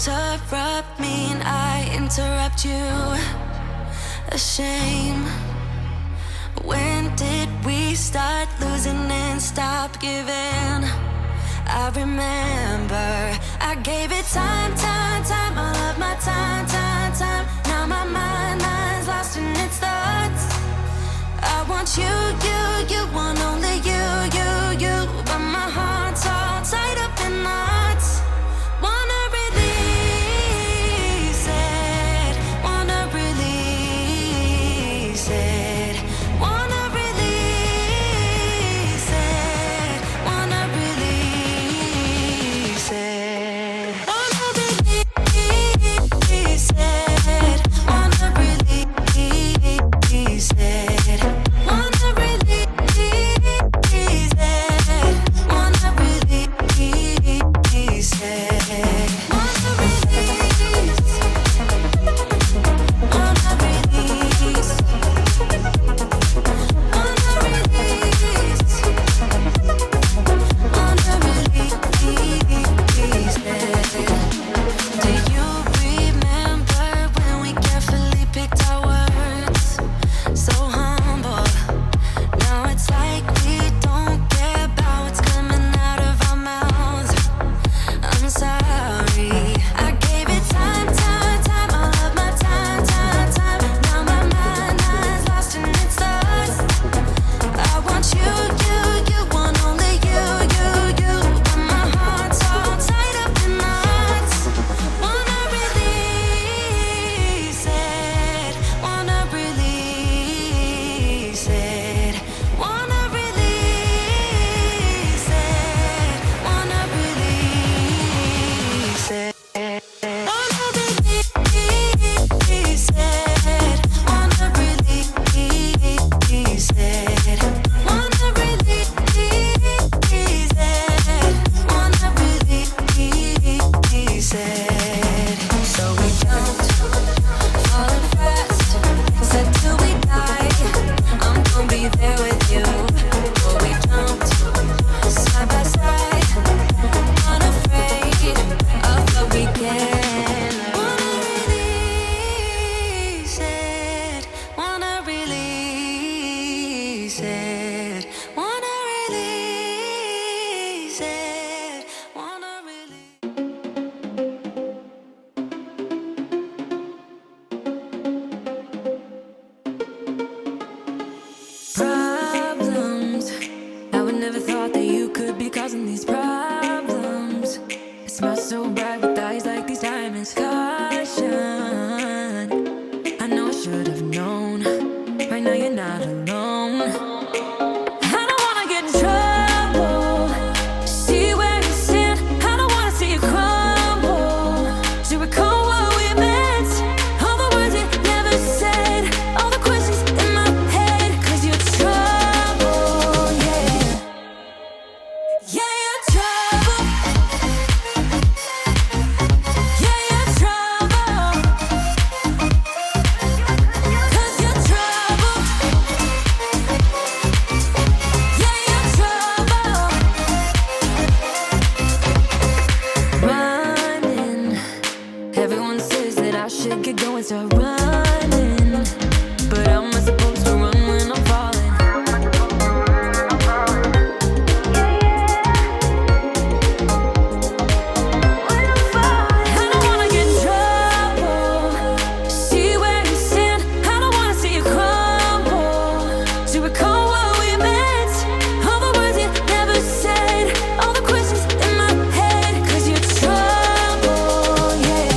interrupt me and I interrupt you. A shame. When did we start losing and stop giving? I remember I gave it time, all of my time. Now my mind's lost in its thoughts. I want you want only you. But my heart's all tied up in knots. Wanna release it, wanna release it. Wanna release it, wanna release it. Wanna release it, wanna release it. Wanna release it, wanna release it. Wanna release, wanna release. Wanna release, wanna release it. Do you remember when we carefully picked our words? So humble. Now it's like we don't care about what's coming out of our mouths. I'm sorry. I gave it time, all of my time. Now my mind's lost in its thoughts. I want you want only you. But my heart's all tied up in knots. Wanna release it, wanna release it. Wanna release it, wanna release it. Wanna release it, wanna release it. Wanna release it, wanna release it. So we jumped, falling fast, said till we die, I'm gonna be there with you. But we jumped, side by side, unafraid of what we can. Wanna release it, wanna release it. Wanna release it, wanna release. Problems. I would never thought that you could be causing these problems. It smells so bright with eyes like these diamonds. Caution. I know I should have known. Right now you're not alone. I don't wanna get in trouble. See where you stand. I don't wanna see you crumble. To recall what we meant, all the words you never said, all the questions in my head. 'Cause you're trouble, yeah. Yeah, you're trouble. Yeah, you're trouble. 'Cause you're trouble. Yeah, you're trouble. Running. Everyone says that I should get going, start running. But how am I supposed to run when I'm falling? I don't wanna get in trouble. See where you stand. I don't wanna see you crumble. To recall what we meant, all the words you never said, all the questions in my head. 'Cause you're trouble, yeah.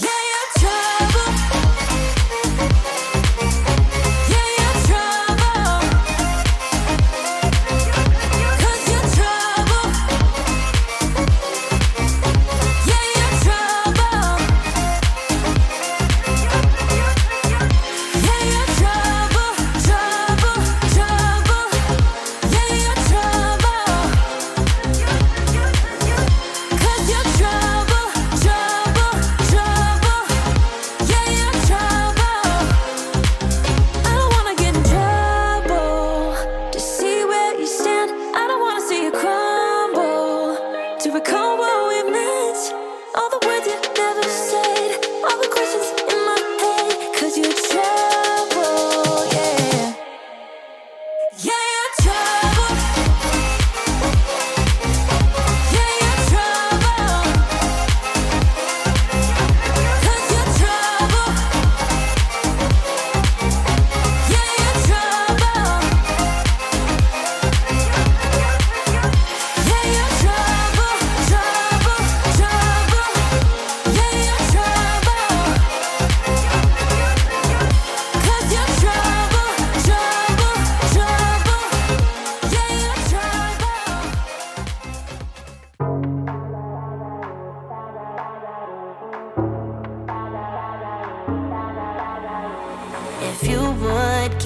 Yeah, you're trouble.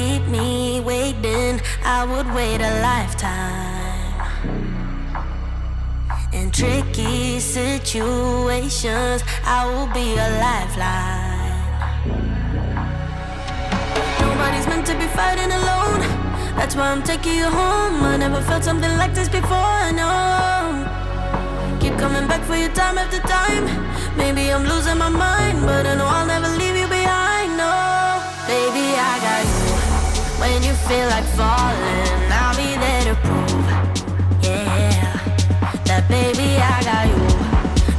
keep me waiting, I would wait a lifetime. In tricky situations, I will be a lifeline. Nobody's meant to be fighting alone. That's why I'm taking you home. I never felt something like this before, I know. Keep coming back for your time after time. Maybe I'm losing my mind, but I know I'll never leave you behind, no. Baby, I got you. When you feel like falling, I'll be there to prove, yeah, that baby, I got you.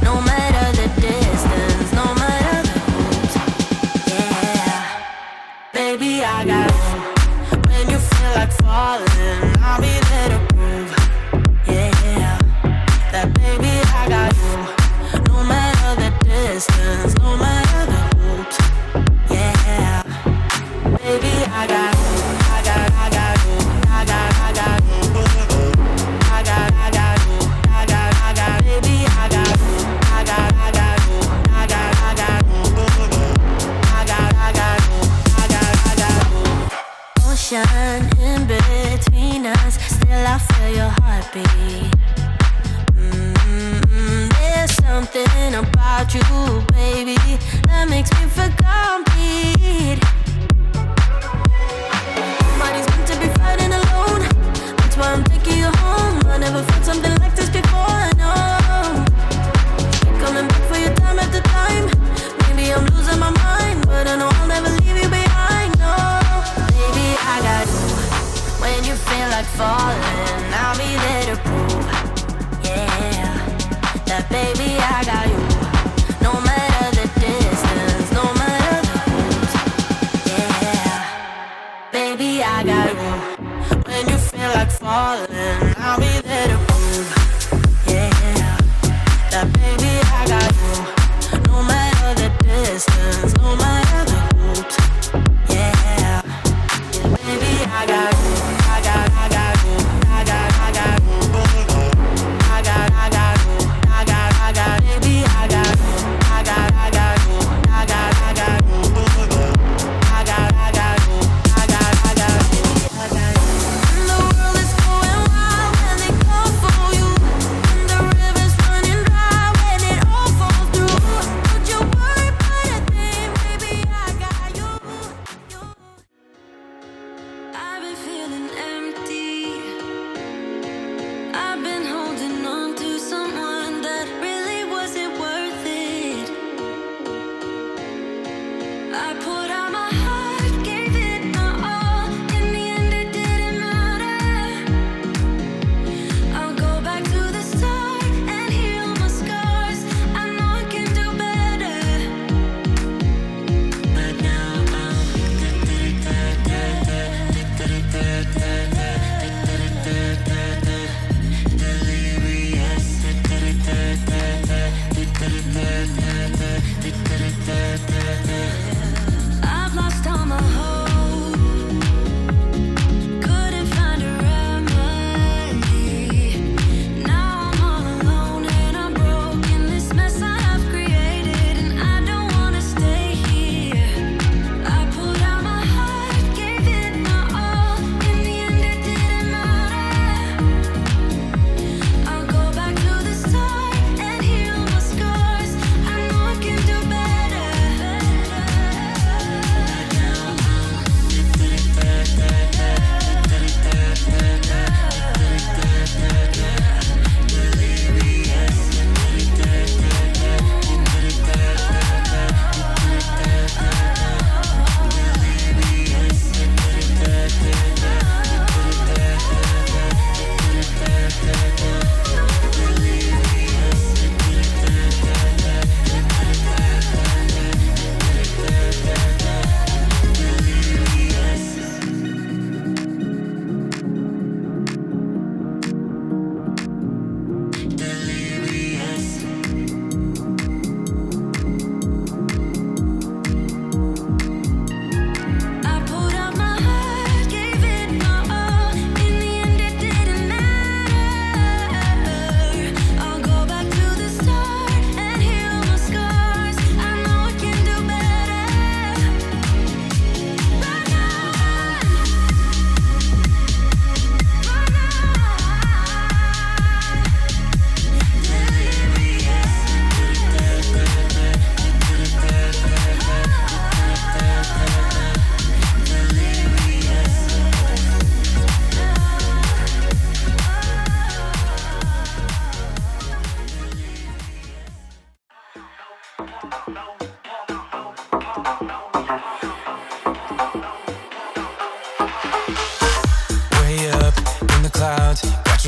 No matter the distance, no matter the route, yeah, baby, I got you. When you feel like falling, I'll be there to prove, yeah, that baby, I got you. No matter the distance, no matter the route, yeah, baby, I got you. I got you. I got you. I got you. Baby, I got you. I got you. I got you. I got you. Ocean in between us, still I feel your heartbeat. There's something about you, baby, that makes me feel complete. Nobody's meant to be fighting alone. That's why I'm taking you home. I never felt something like this before, I know. Keep coming back for your time after time. Maybe I'm losing my mind, but I know I'll never leave you behind, no. Baby, I got you. When you feel like falling, I'll be there to prove, yeah, that baby, I got you. No matter the distance, no matter the route, yeah, baby, I got you. When you feel like falling, I'll be there to prove, yeah, that baby, I got you. No matter the distance, no matter the route, yeah, baby, I got you. I got you. I got you. I got you. I got you. Baby, I got you. I got you. I got you. I got you. I got you. The world is going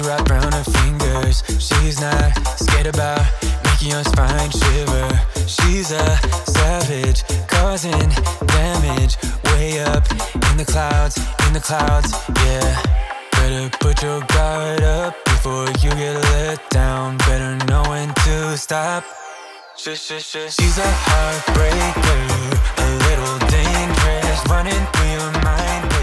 wrap around her fingers. She's not scared about making your spine shiver. She's a savage, causing damage. Way up in the clouds, yeah. Better put your guard up before you get let down. Better know when to stop. She's a heartbreaker, a little dangerous, running through your mind.